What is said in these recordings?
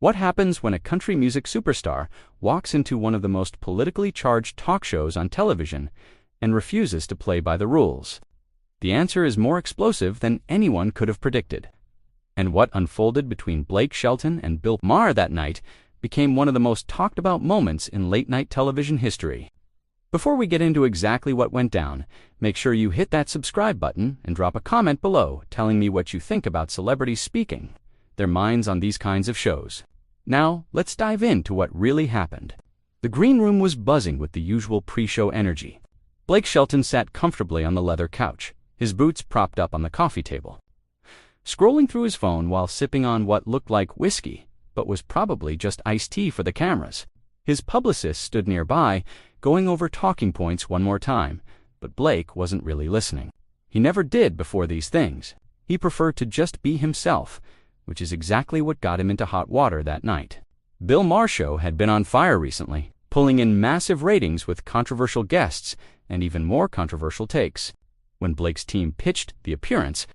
What happens when a country music superstar walks into one of the most politically charged talk shows on television and refuses to play by the rules? The answer is more explosive than anyone could have predicted. And what unfolded between Blake Shelton and Bill Maher that night became one of the most talked about moments in late-night television history. Before we get into exactly what went down, make sure you hit that subscribe button and drop a comment below telling me what you think about celebrities speaking their minds on these kinds of shows. Now, let's dive into what really happened. The green room was buzzing with the usual pre-show energy. Blake Shelton sat comfortably on the leather couch, his boots propped up on the coffee table, scrolling through his phone while sipping on what looked like whiskey, but was probably just iced tea for the cameras. His publicist stood nearby, going over talking points one more time, but Blake wasn't really listening. He never did before these things. He preferred to just be himself, which is exactly what got him into hot water that night. Bill Maher's show had been on fire recently, pulling in massive ratings with controversial guests and even more controversial takes. When Blake's team pitched the appearance,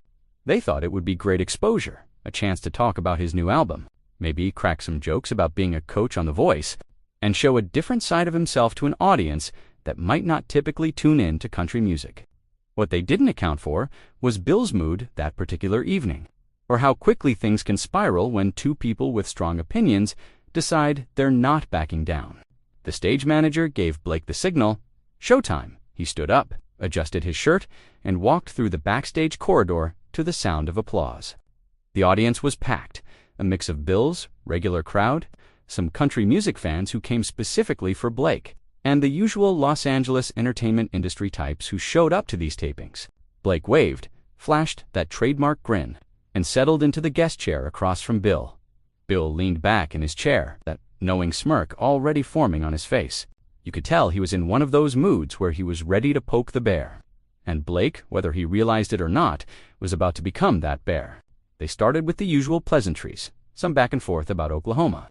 they thought it would be great exposure, a chance to talk about his new album, maybe crack some jokes about being a coach on The Voice, and show a different side of himself to an audience that might not typically tune in to country music. What they didn't account for was Bill's mood that particular evening, or how quickly things can spiral when two people with strong opinions decide they're not backing down. The stage manager gave Blake the signal, "Showtime." He stood up, adjusted his shirt, and walked through the backstage corridor to the sound of applause. The audience was packed, a mix of Bill's regular crowd, some country music fans who came specifically for Blake, and the usual Los Angeles entertainment industry types who showed up to these tapings. Blake waved, flashed that trademark grin, and settled into the guest chair across from Bill. Bill leaned back in his chair, that knowing smirk already forming on his face. You could tell he was in one of those moods where he was ready to poke the bear. And Blake, whether he realized it or not, was about to become that bear. They started with the usual pleasantries, some back and forth about Oklahoma,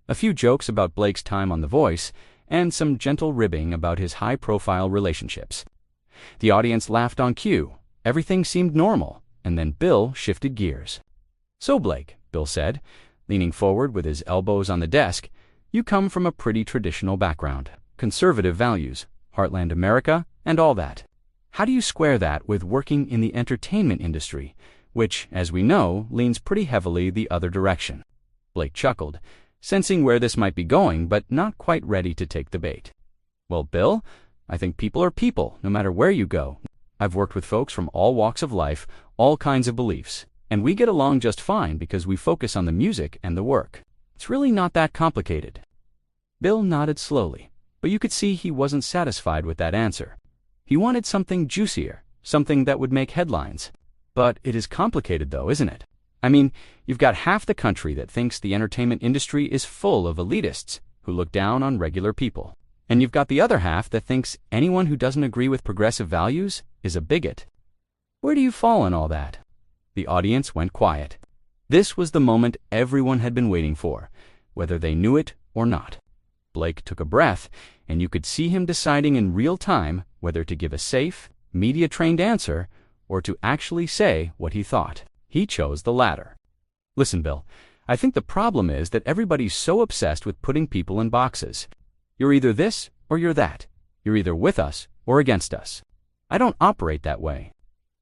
a few jokes about Blake's time on The Voice, and some gentle ribbing about his high-profile relationships. The audience laughed on cue. Everything seemed normal, and then Bill shifted gears. "So, Blake," Bill said, leaning forward with his elbows on the desk, "you come from a pretty traditional background, conservative values, heartland America, and all that. How do you square that with working in the entertainment industry, which, as we know, leans pretty heavily the other direction?" Blake chuckled, sensing where this might be going, but not quite ready to take the bait. "Well, Bill, I think people are people, no matter where you go. I've worked with folks from all walks of life, all kinds of beliefs, and we get along just fine because we focus on the music and the work. It's really not that complicated." Bill nodded slowly, but you could see he wasn't satisfied with that answer. He wanted something juicier, something that would make headlines. "But it is complicated though, isn't it? I mean, you've got half the country that thinks the entertainment industry is full of elitists who look down on regular people. And you've got the other half that thinks anyone who doesn't agree with progressive values is a bigot. Where do you fall in all that?" The audience went quiet. This was the moment everyone had been waiting for, whether they knew it or not. Blake took a breath, and you could see him deciding in real time whether to give a safe, media-trained answer or to actually say what he thought. He chose the latter. "Listen, Bill, I think the problem is that everybody's so obsessed with putting people in boxes. You're either this or you're that. You're either with us or against us. I don't operate that way.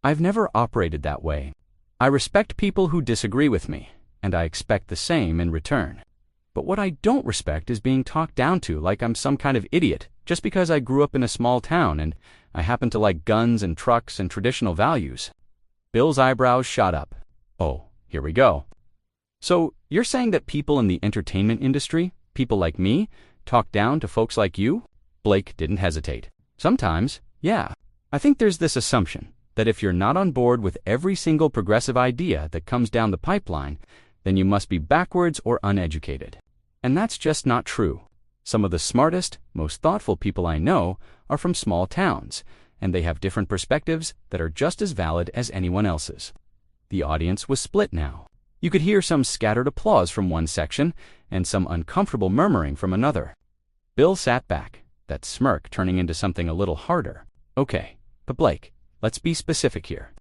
I've never operated that way. I respect people who disagree with me, and I expect the same in return. But what I don't respect is being talked down to like I'm some kind of idiot just because I grew up in a small town and I happen to like guns and trucks and traditional values." Bill's eyebrows shot up. "Oh, here we go. So you're saying that people in the entertainment industry, people like me, talk down to folks like you?" Blake didn't hesitate. "Sometimes, yeah. I think there's this assumption that if you're not on board with every single progressive idea that comes down the pipeline, then you must be backwards or uneducated. And that's just not true. Some of the smartest, most thoughtful people I know are from small towns, and they have different perspectives that are just as valid as anyone else's." The audience was split now. You could hear some scattered applause from one section and some uncomfortable murmuring from another. Bill sat back, that smirk turning into something a little harder. "Okay, but Blake, let's be specific here.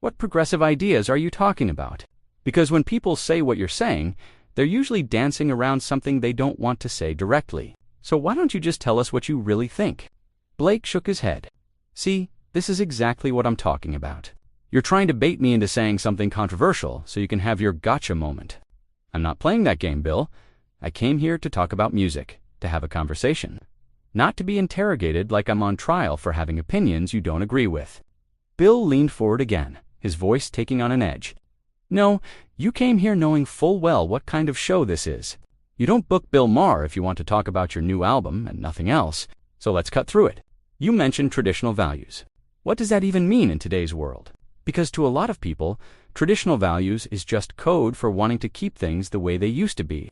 What progressive ideas are you talking about? Because when people say what you're saying, They're usually dancing around something they don't want to say directly. So why don't you just tell us what you really think? Blake shook his head. See, this is exactly what I'm talking about. You're trying to bait me into saying something controversial so you can have your gotcha moment. I'm not playing that game, Bill. I came here to talk about music, to have a conversation. Not to be interrogated like I'm on trial for having opinions you don't agree with. Bill leaned forward again, his voice taking on an edge. No, you came here knowing full well what kind of show this is. You don't book Bill Maher if you want to talk about your new album and nothing else, so let's cut through it. You mentioned traditional values. What does that even mean in today's world? Because to a lot of people, traditional values is just code for wanting to keep things the way they used to be,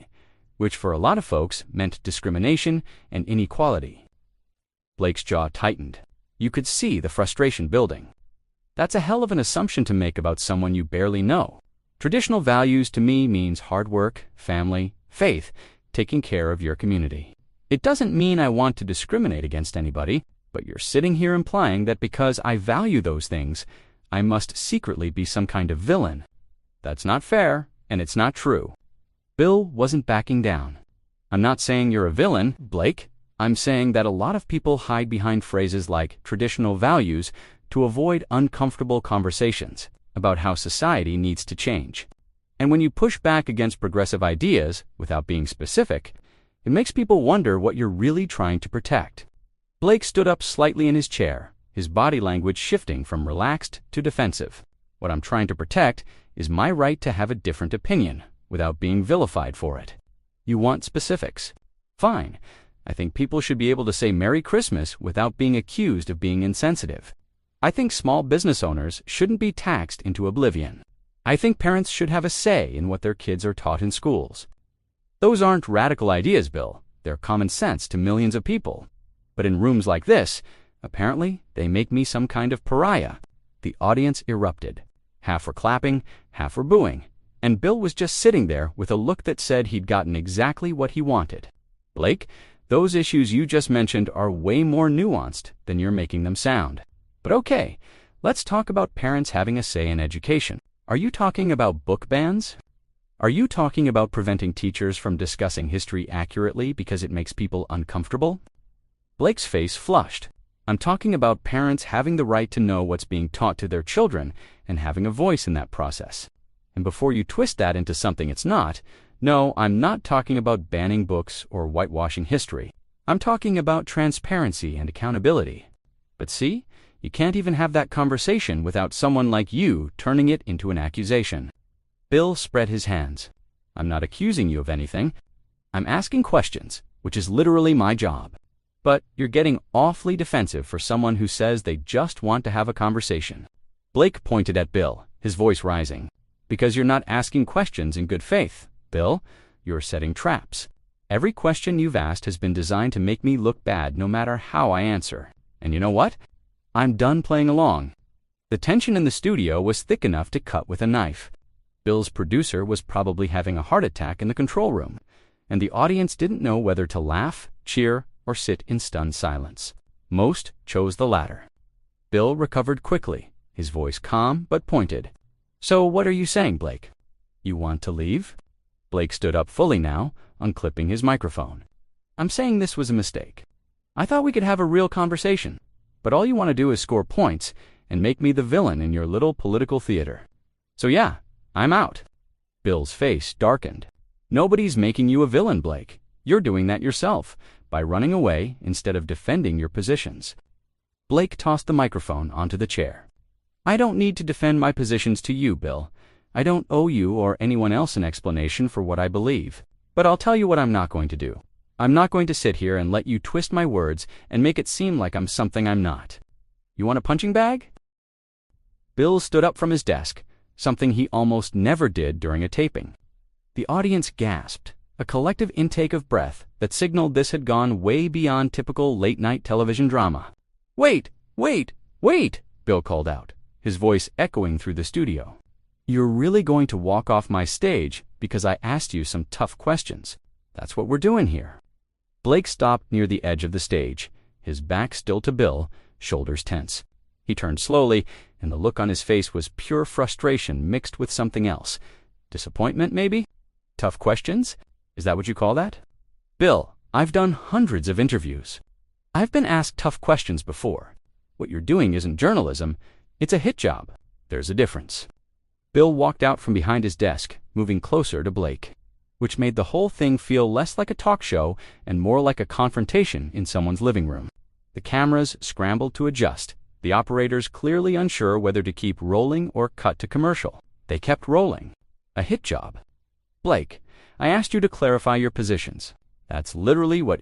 which for a lot of folks meant discrimination and inequality. Blake's jaw tightened. You could see the frustration building. That's a hell of an assumption to make about someone you barely know. Traditional values to me means hard work, family, faith, taking care of your community. It doesn't mean I want to discriminate against anybody, but you're sitting here implying that because I value those things, I must secretly be some kind of villain. That's not fair, and it's not true. Bill wasn't backing down. I'm not saying you're a villain, Blake. I'm saying that a lot of people hide behind phrases like traditional values to avoid uncomfortable conversations about how society needs to change. And when you push back against progressive ideas without being specific, it makes people wonder what you're really trying to protect. Blake stood up slightly in his chair, his body language shifting from relaxed to defensive. What I'm trying to protect is my right to have a different opinion without being vilified for it. You want specifics? Fine. I think people should be able to say Merry Christmas without being accused of being insensitive. I think small business owners shouldn't be taxed into oblivion. I think parents should have a say in what their kids are taught in schools. Those aren't radical ideas, Bill. They're common sense to millions of people. But in rooms like this, apparently, they make me some kind of pariah. The audience erupted. Half were clapping, half were booing. And Bill was just sitting there with a look that said he'd gotten exactly what he wanted. Blake, those issues you just mentioned are way more nuanced than you're making them sound. But okay, let's talk about parents having a say in education. Are you talking about book bans? Are you talking about preventing teachers from discussing history accurately because it makes people uncomfortable? Blake's face flushed. I'm talking about parents having the right to know what's being taught to their children and having a voice in that process. And before you twist that into something it's not, no, I'm not talking about banning books or whitewashing history. I'm talking about transparency and accountability. But see, you can't even have that conversation without someone like you turning it into an accusation. Bill spread his hands. I'm not accusing you of anything. I'm asking questions, which is literally my job. But you're getting awfully defensive for someone who says they just want to have a conversation. Blake pointed at Bill, his voice rising. Because you're not asking questions in good faith, Bill. You're setting traps. Every question you've asked has been designed to make me look bad no matter how I answer. And you know what? I'm done playing along. The tension in the studio was thick enough to cut with a knife. Bill's producer was probably having a heart attack in the control room, and the audience didn't know whether to laugh, cheer, or sit in stunned silence. Most chose the latter. Bill recovered quickly, his voice calm but pointed. So what are you saying, Blake? You want to leave? Blake stood up fully now, unclipping his microphone. I'm saying this was a mistake. I thought we could have a real conversation, but all you want to do is score points and make me the villain in your little political theater. So yeah, I'm out. Bill's face darkened. Nobody's making you a villain, Blake. You're doing that yourself, by running away instead of defending your positions. Blake tossed the microphone onto the chair. I don't need to defend my positions to you, Bill. I don't owe you or anyone else an explanation for what I believe. But I'll tell you what I'm not going to do. I'm not going to sit here and let you twist my words and make it seem like I'm something I'm not. You want a punching bag? Bill stood up from his desk, something he almost never did during a taping. The audience gasped, a collective intake of breath that signaled this had gone way beyond typical late-night television drama. Wait, wait, wait, Bill called out, his voice echoing through the studio. You're really going to walk off my stage because I asked you some tough questions. That's what we're doing here. Blake stopped near the edge of the stage, his back still to Bill, shoulders tense. He turned slowly, and the look on his face was pure frustration mixed with something else. Disappointment, maybe? Tough questions? Is that what you call that? Bill, I've done hundreds of interviews. I've been asked tough questions before. What you're doing isn't journalism, it's a hit job. There's a difference. Bill walked out from behind his desk, moving closer to Blake, which made the whole thing feel less like a talk show and more like a confrontation in someone's living room. The cameras scrambled to adjust, the operators clearly unsure whether to keep rolling or cut to commercial. They kept rolling. A hit job. Blake, I asked you to clarify your positions. That's literally what